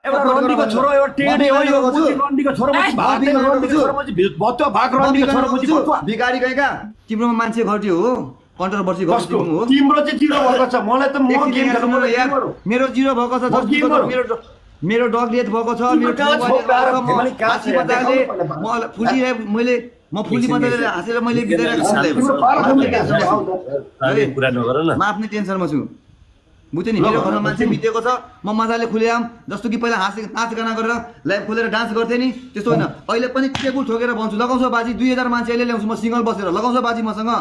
रन्डीको छोरो एउटा टेडे हो यो रन्डीको छोरो रन्डीको छोरो भत्तो भाग रन्डीको छोरो बिगाडी गएका तिम्रोमा मान्छे घट्यो हो कन्ट्रोभर्सी हो तिम्रो चाहिँ जिरो भएको छ मलाई त म गेम खेल्नु मेरो जिरो भएको छ मेरो डग डेथ भएको छ मेरो म फुली बजाएर हाँसेर मैले बिताइरहेको म आफ्नै टेन्सनमा छु बुझ्यो नि मेरो घरमा मान्छे बितेको छ म मजाले खुलेआम जस्तो कि पहिला नाच गाना गरेर लाइभ खोलेर डान्स गर्थेँ नि त्यस्तो होइन अहिले पनि टेबल ठोकेर भन्छु लगाउँछ बाजी 2000 मान्छे अहिले ल्याउँछु म सिङ्गल बसेर लगाउँछ बाजी मसँग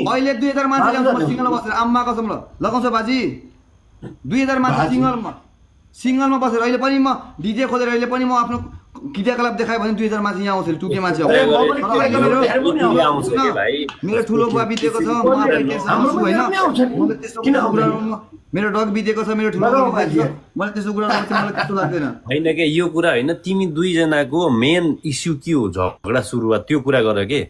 अहिले 2000 मान्छे ल्याउँछु म सिङ्गल बसेर आम्मा कसम ल लगाउँछ बाजी 2000 मान्छे सिङ्गलमा बसेर अहिले पनि म डिजे खोलेर अहिले पनि म आफ्नो क्रियाकलाप देखायो भने 2000 मान्छे यहाँ आउँछ टुके मान्छे मेरो ठुलो बुवा बितेको छ म आफै टेन्सनमा छु होइन मेरो डग बितेको छ मेरो ठुलो बुवा बितेको छ मलाई त्यस्तो कुरा गर्छ मलाई त्यस्तो लाग्दैन हैन के यो कुरा हैन तिमी दुई जनाको मेन इस्यु के हो झगडा सुरुवात त्यो कुरा गर के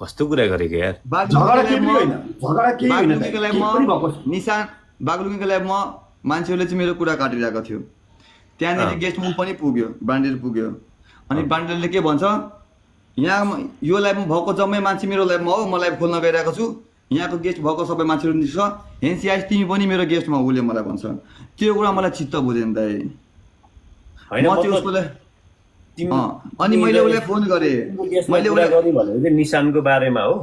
कस्तो कुरा गरेको यार झगडा के होइन झगडा के होइन निशान बागलुङको लागि म मान्छेहरूले चाहिँ मेरो कुरा काटिरहेको थियो त्यहाँनिर गेस्ट मुभ पनि पुग्यो बान्डेल पुग्यो अनि बान्डेलले के भन्छ यहाँ यो लाइभमा भएको जम्मै मान्छे मेरो लाइभमा हो म लाइभ खोल्न गइरहेको छु यहाँको गेस्ट भएको सबै मान्छेहरू छ हेन्सिआइस तिमी पनि मेरो गेस्टमा उसले मलाई भन्छ त्यो कुरा मलाई चित्त बुझेन दाइ म चाहिँ उसकोलाई अनि मैले उसलाई फोन गरेँ मैले उसलाई निशानको बारेमा हो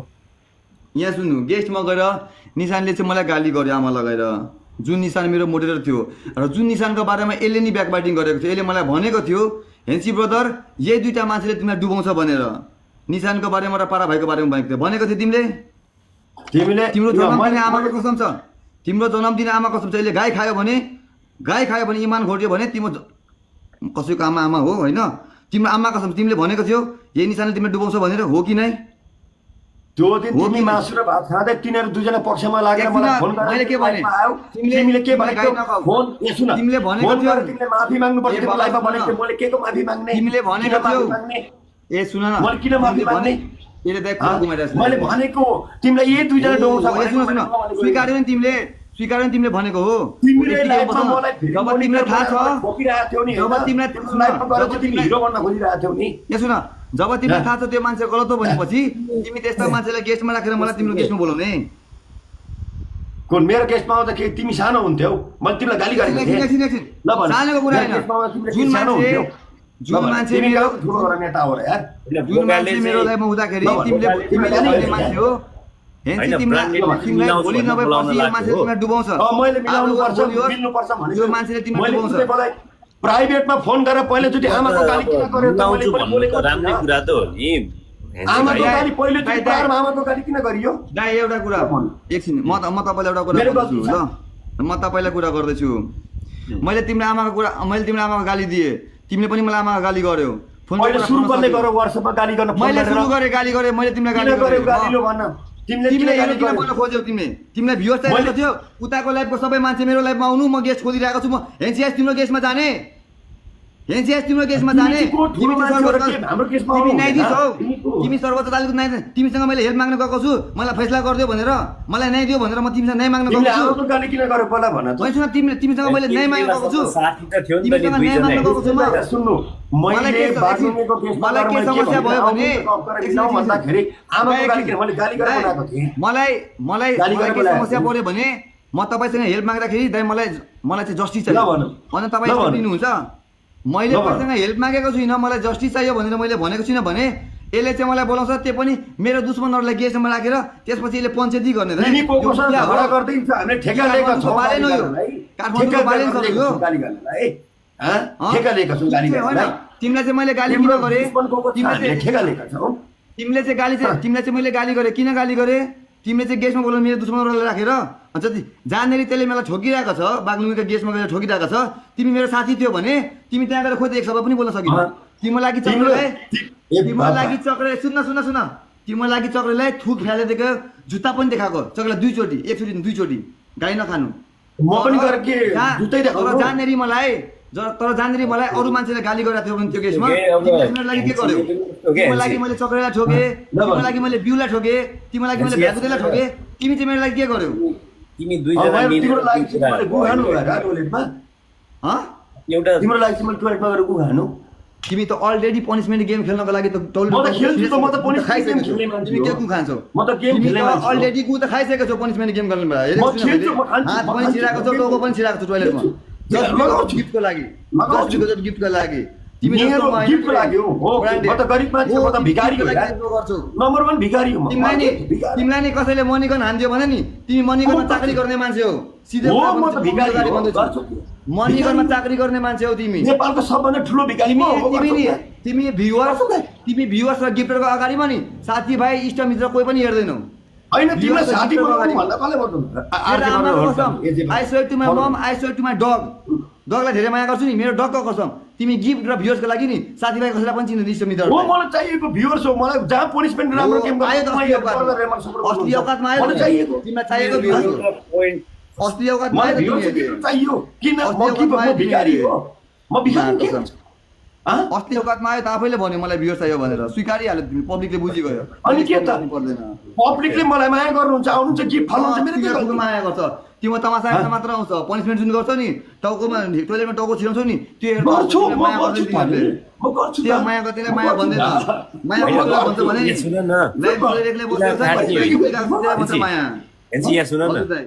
यहाँ सुन्नु गेस्टमा गएर निशानले चाहिँ मलाई गाली गर्यो आमा लगाएर जुन निशान मेरो मोडेटर थियो र जुन निशानको बारेमा यसले नि ब्याकबाइटिङ गरेको थियो यसले मलाई भनेको थियो हेन्सी ब्रदर यही दुईटा मान्छेले तिमीलाई डुबाउँछ भनेर निशानको बारेमा र पारा भाइको बारेमा भनेको थियो तिमीले तिम्रो जन्मदिन आमाको कसम छ तिम्रो जन्मदिन आमा कसम छ यसले गाई खायो भने इमान घोट्यो भने तिम्रो कसैको आमा हो होइन तिम्रो आमा कसम तिमीले भनेको थियो यही निशानले तिमीलाई डुबाउँछ भनेर हो कि नै त्यो दिन तिमी मासु र भात खाँदै तिनीहरू दुईजना पक्षमा लागेर मलाई फोन गरेर मैले के भने तिमीले के भनेको फोन सुन तिमीले भनेको थियो तिमीले माफी माग्नु पर्छ त्यो लाइभमा भनेको थियो मैले केको माफी माग्ने तिमीले भनेको थियो ए सुन न मैले किन माफी माग्ने यसले दाइ कुरा घुमाइरहेछ मैले भनेको तिमीलाई यही दुईजना डोङ्छ सुन स्वीकार्यो नि तिमीले भनेको हो तिमीले लाइभमा मलाई जब तिमीलाई थाहा छ बोकिरहेको थियौ नि जब तिमीलाई लाइभमा गएर तिमी हिरो बन्न खोजिरहेको थियौ नि ए सुन जब तिमीलाई थाहा छ त्यो मान्छे गलत हो भनेपछि तिमी त्यस्तो मान्छेलाई गेस्टमा राखेर मलाई तिम्रो गेस्टमा बोलाउने कोन मेरो गेस्टमा आउँदा के तिमी सानो हुन्थ्यौ मैले तिमीलाई गाली गरेको थिएँ ल भन सानोको कुरा हैन जुन मान्छे मेरो ठुलो गरेर नेता हो र यार जुन मान्छे मेरो लाइफमा हुँदाखेरि तिमीले भन्ने मान्छे हो हेन्सी तिमीलाई भोलि नभएपछि यो मान्छेले तिमीलाई डुबाउँछ मैले मिलाउनु पर्छ मिल्नु पर्छ भने यो मान्छेले तिमीलाई डुबाउँछ प्राइभेटमा फोन गरेर पहिले चोटि आमाको गाली किन गर्यो त मैले पनि बोलेको राम्रै कुरा त हो नि आमाको गाली पहिले चोटि बारमा आमाको गाली किन गरियो दाइ एउटा कुरा एकछिन म तपाईलाई एउटा कुरा गर्छु ल म तपाईलाई कुरा गर्दैछु मैले तिम्रो आमाको गाली दिए तिमीले पनि मलाई आमाको गाली गर्यो फोन मैले सुरु गर्ने गरे WhatsApp मा गाली गर्न मैले सुरु गरे गाली गरे मैले तिमीलाई गाली गरेँ गाली भन्न तिमीले किन गर्न खोज्यौ तिमीलाई भ्युअर्स चाहिएको थियो उताको लाइभको सबै मान्छे मेरो लाइभमा आउनु म गेस्ट खोजिरहेको छु म हेन्सिएस तिम्रो गेस्टमा जाने तिमी सर्वोच्च अदालतको न्याय तिमीसँग मैले हेल्प माग्न गएको छु मलाई फैसला गरिदियो भनेर मलाई न्याय दियो भनेर म तिमीसँग न्याय माग्न गएको छु गाली किन गर्यो पहिला भन त तिमीसँग मैले न्याय माग्न गएको छु तिमीसँग न्याय माग्न गएको छु म सुन्नु मलाई के समस्या भयो भने भन्दाखेरि आमाको गाली किन मैले गाली गरेर बनाएको थिएँ मलाई के समस्या पर्यो भने म तपाईसँग हेल्प माग्दाखेरि दाइ मलाई चाहिँ जस्टिस चाहियो अनि तपाईँ दिनुहुन्छ मैले तपाईसँग हेल्प मागेको छुइनँ मलाई जस्टिस चाहियो भनेर मैले भनेको छुइनँ भने यसले चाहिँ मलाई बोलाउँछ त्यो पनि मेरो दुश्मनहरूलाई गेस्टमा राखेर त्यसपछि यसले पञ्चायती गर्ने तिमीलाई चाहिँ मैले गाली किन गरेँ तिमीले चाहिँ मैले गाली गरेँ किन गाली गरेँ तिमीले चाहिँ गेस्टमा बोलाउनु मेरो दुश्मनहरूलाई राखेर जति जहाँनिर त्यसले मलाई ठोकिरहेको छ बागलुङको गेस्टमा गएर ठोकिरहेको छ तिमी मेरो साथी थियो भने तिमी त्यहाँ गएर खोइ एक शब्द पनि बोल्न सकिन तिम्रो लागि चक्रे तिम्रो लागि चक्रेलाई थुक फ्यालेदिएको जुत्ता पनि देखाएको चक्रेलाई दुईचोटि एकचोटि दुईचोटि गाई नखानु तर जहाँनिर मलाई अरू मान्छेले गाली गरेको थियो भने त्यो केसमा तिम्रो लागि के गर्यो तिम्रो लागि मैले चक्रेलाई ठोके तिम्रो लागि मैले बिउलाई ठोके तिम्रो लागि मैले भ्याकुदेलाई ठोके तिमी चाहिँ मेरो लागि के गर्यौ तिमी दुईजना तिम्रो लागि मिलेर चाहिँ गु खानु टोइलेटमा एउटा तिम्रो लागि चाहिँ मैले टोइलेटमा गएर गु खानु तिमी त अलरेडी पनिसमेन्ट गेम खेल्नको लागि त म त खेल्छु त म त punishment game खेल्ने मान्छे तिमी के हो। कु खान्छौ म त गेम खेल्ने मान्छे हो। अलरेडी कु त खाइसकेको छौ पनिसमेन्ट गेम गर्नु बेला म खेल्छु, म खान्छु, हात म पनि खान्छु, छिराएको छ गेम टाउको पनि छिराएको छ टोइलेटमा लगाउँछु। गिफ्टको लागि लगाउँछु। गिफ्टको लागि तिमी मेरो जस्तो गिफ्टको लागि हो म त गरिब मान्छे म त भिखारी हो यार। गर्छु नम्बर 1 भिखारी हो म तिमीलाई नि कसैले मनीगन हान्दियो भने नि तिमी मनीगनमा चाकरी गर्ने मान्छे हो सिधै हो म त भिखारी हो, गर्छु। मनीगनमा चाकरी गर्ने मान्छे हो तिमी नेपालको सबभन्दा ठुलो भिखारी म हो तिमी भ्युवर्स र गिफ्टरको अगाडिमा नि साथीभाइ इष्टमित्र कोही पनि हेर्दैनौ हैन तिमीलाई साथी बनाउनु भन्दा कसले गर्नु I swear to my mom, I swear to my dog. डगलाई धेरै माया गर्छु नि मेरो डगको कसम तिमी गिफ्ट र भ्युअर्सको लागि नि साथीभाइ कसैलाई पनि चिन्नु इष्टमित्र हो मलाई चाहिएको भ्युअर्स हो मलाई जहाँ पनिशमेन्ट राम्रो गेम आयो त असली औकातमा आयो मलाई चाहिएको तिमीलाई चाहिएको भ्युअर्स हो असली औकातमा आयो भ्युअर्स तिमी चाहियो किन म भिखारी हो म भिखारी किन अस्ति औकातमा आयो त आफैले भन्यो मलाई भ्युअर्स चाहियो भनेर स्वीकारिहाल्यो तिमी पब्लिकले बुझिगयो अनि के त पर्दैन पब्लिकले मलाई माया गर्नुहुन्छ आउनुहुन्छ गिफ्ट फाल्नुहुन्छ मेरो के तिमीलाई गल्ती? माया गर्छ तिम्रो तमासा हेर्न मात्र आउँछ पनिसमेन्ट जुन गर्छ नि टाउकोमा टोइलेटमा टाउको छिराउँछौ नि त्यो हेर्न गर्छु तिमीलाई म माया गर्छु गर्दैन तिमीहरूले। म गर्छु त्यो माया गर्दैनलाई माया भन्दैन माया गर्दैन भन्छ भने सुन न लाइफ एक्लै बसेको छ फाट्ने हो। भन्छ माया यहाँ सुन न हजुर दाइ।